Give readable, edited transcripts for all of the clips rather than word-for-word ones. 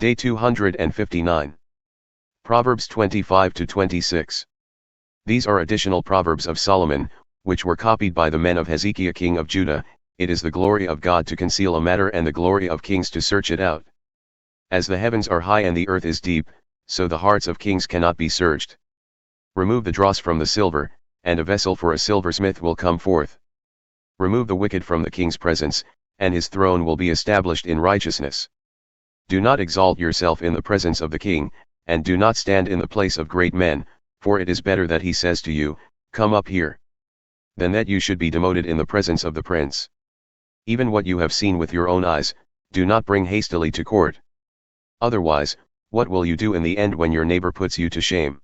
Day 259. Proverbs 25-26. These are additional Proverbs of Solomon, which were copied by the men of Hezekiah king of Judah. It is the glory of God to conceal a matter and the glory of kings to search it out. As the heavens are high and the earth is deep, so the hearts of kings cannot be searched. Remove the dross from the silver, and a vessel for a silversmith will come forth. Remove the wicked from the king's presence, and his throne will be established in righteousness. Do not exalt yourself in the presence of the king, and do not stand in the place of great men, for it is better that he says to you, "Come up here," than that you should be demoted in the presence of the prince. Even what you have seen with your own eyes, do not bring hastily to court. Otherwise, what will you do in the end when your neighbor puts you to shame?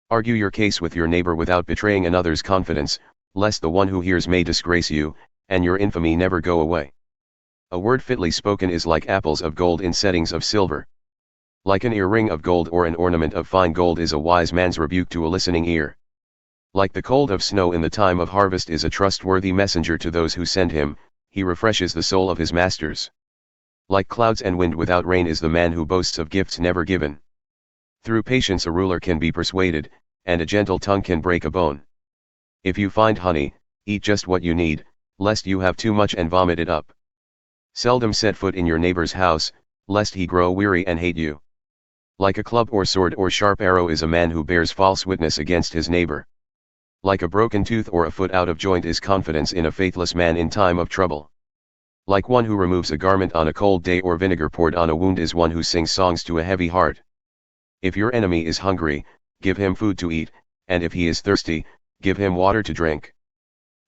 Argue your case with your neighbor without betraying another's confidence, lest the one who hears may disgrace you, and your infamy never go away. A word fitly spoken is like apples of gold in settings of silver. Like an earring of gold or an ornament of fine gold is a wise man's rebuke to a listening ear. Like the cold of snow in the time of harvest is a trustworthy messenger to those who send him, he refreshes the soul of his masters. Like clouds and wind without rain is the man who boasts of gifts never given. Through patience a ruler can be persuaded, and a gentle tongue can break a bone. If you find honey, eat just what you need, lest you have too much and vomit it up. Seldom set foot in your neighbor's house, lest he grow weary and hate you. Like a club or sword or sharp arrow is a man who bears false witness against his neighbor. Like a broken tooth or a foot out of joint is confidence in a faithless man in time of trouble. Like one who removes a garment on a cold day or vinegar poured on a wound is one who sings songs to a heavy heart. If your enemy is hungry, give him food to eat, and if he is thirsty, give him water to drink.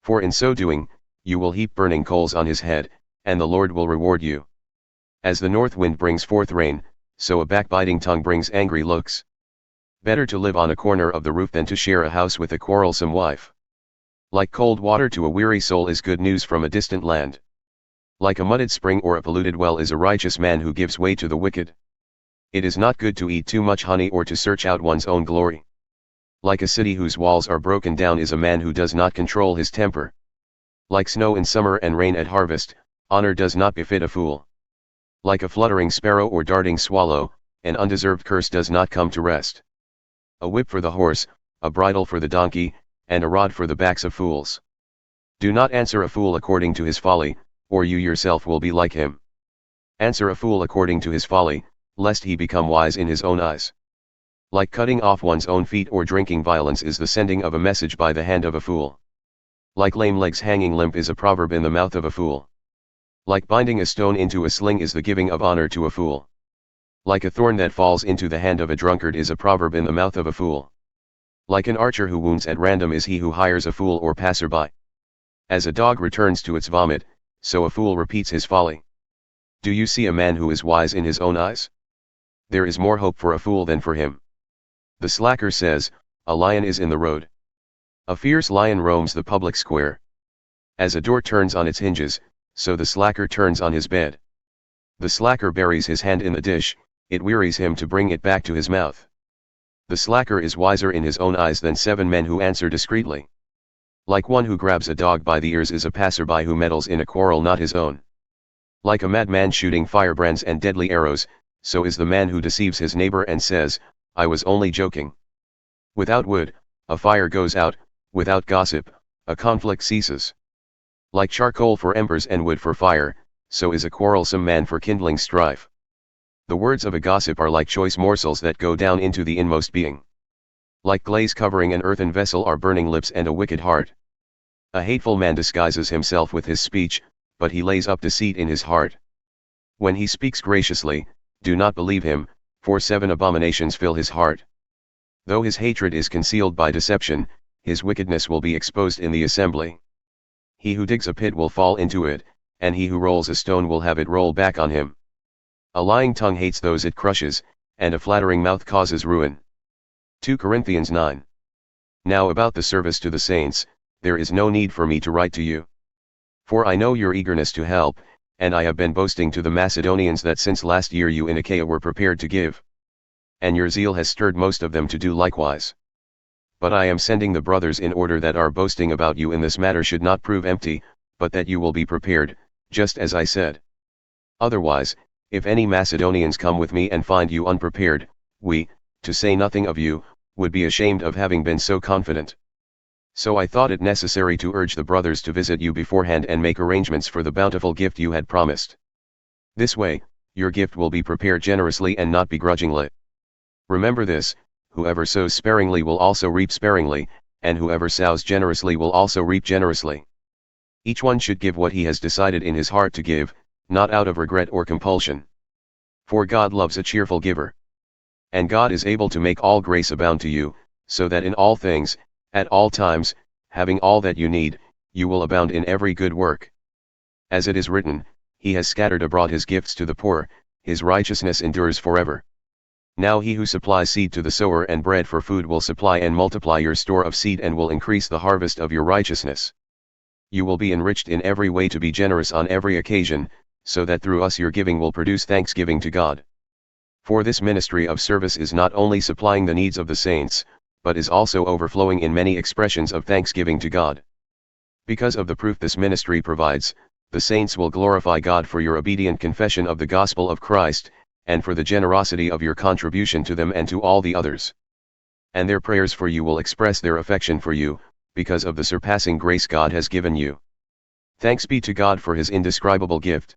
For in so doing, you will heap burning coals on his head, and the Lord will reward you. As the north wind brings forth rain, so a backbiting tongue brings angry looks. Better to live on a corner of the roof than to share a house with a quarrelsome wife. Like cold water to a weary soul is good news from a distant land. Like a muddied spring or a polluted well is a righteous man who gives way to the wicked. It is not good to eat too much honey or to search out one's own glory. Like a city whose walls are broken down is a man who does not control his temper. Like snow in summer and rain at harvest, honor does not befit a fool. Like a fluttering sparrow or darting swallow, an undeserved curse does not come to rest. A whip for the horse, a bridle for the donkey, and a rod for the backs of fools. Do not answer a fool according to his folly, or you yourself will be like him. Answer a fool according to his folly, lest he become wise in his own eyes. Like cutting off one's own feet or drinking violence is the sending of a message by the hand of a fool. Like lame legs hanging limp is a proverb in the mouth of a fool. Like binding a stone into a sling is the giving of honor to a fool. Like a thorn that falls into the hand of a drunkard is a proverb in the mouth of a fool. Like an archer who wounds at random is he who hires a fool or passerby. As a dog returns to its vomit, so a fool repeats his folly. Do you see a man who is wise in his own eyes? There is more hope for a fool than for him. The slacker says, "A lion is in the road." A fierce lion roams the public square. As a door turns on its hinges, so the slacker turns on his bed. The slacker buries his hand in the dish, it wearies him to bring it back to his mouth. The slacker is wiser in his own eyes than 7 men who answer discreetly. Like one who grabs a dog by the ears is a passerby who meddles in a quarrel not his own. Like a madman shooting firebrands and deadly arrows, so is the man who deceives his neighbor and says, "I was only joking." Without wood, a fire goes out, without gossip, a conflict ceases. Like charcoal for embers and wood for fire, so is a quarrelsome man for kindling strife. The words of a gossip are like choice morsels that go down into the inmost being. Like glaze covering an earthen vessel are burning lips and a wicked heart. A hateful man disguises himself with his speech, but he lays up deceit in his heart. When he speaks graciously, do not believe him, for 7 abominations fill his heart. Though his hatred is concealed by deception, his wickedness will be exposed in the assembly. He who digs a pit will fall into it, and he who rolls a stone will have it roll back on him. A lying tongue hates those it crushes, and a flattering mouth causes ruin. 2 Corinthians 9. Now about the service to the saints, there is no need for me to write to you. For I know your eagerness to help, and I have been boasting to the Macedonians that since last year you in Achaia were prepared to give. And your zeal has stirred most of them to do likewise. But I am sending the brothers in order that our boasting about you in this matter should not prove empty, but that you will be prepared, just as I said. Otherwise, If any Macedonians come with me and find you unprepared, we, to say nothing of you, would be ashamed of having been so confident. So I thought it necessary to urge the brothers to visit you beforehand and make arrangements for the bountiful gift you had promised. This way, your gift will be prepared generously and not begrudgingly. Remember this: whoever sows sparingly will also reap sparingly, and whoever sows generously will also reap generously. Each one should give what he has decided in his heart to give, not out of regret or compulsion. For God loves a cheerful giver. And God is able to make all grace abound to you, so that in all things, at all times, having all that you need, you will abound in every good work. As it is written, He has scattered abroad His gifts to the poor, His righteousness endures forever. Now He who supplies seed to the sower and bread for food will supply and multiply your store of seed and will increase the harvest of your righteousness. You will be enriched in every way to be generous on every occasion, so that through us your giving will produce thanksgiving to God. For this ministry of service is not only supplying the needs of the saints, but is also overflowing in many expressions of thanksgiving to God. Because of the proof this ministry provides, the saints will glorify God for your obedient confession of the gospel of Christ, and for the generosity of your contribution to them and to all the others. And their prayers for you will express their affection for you, because of the surpassing grace God has given you. Thanks be to God for His indescribable gift.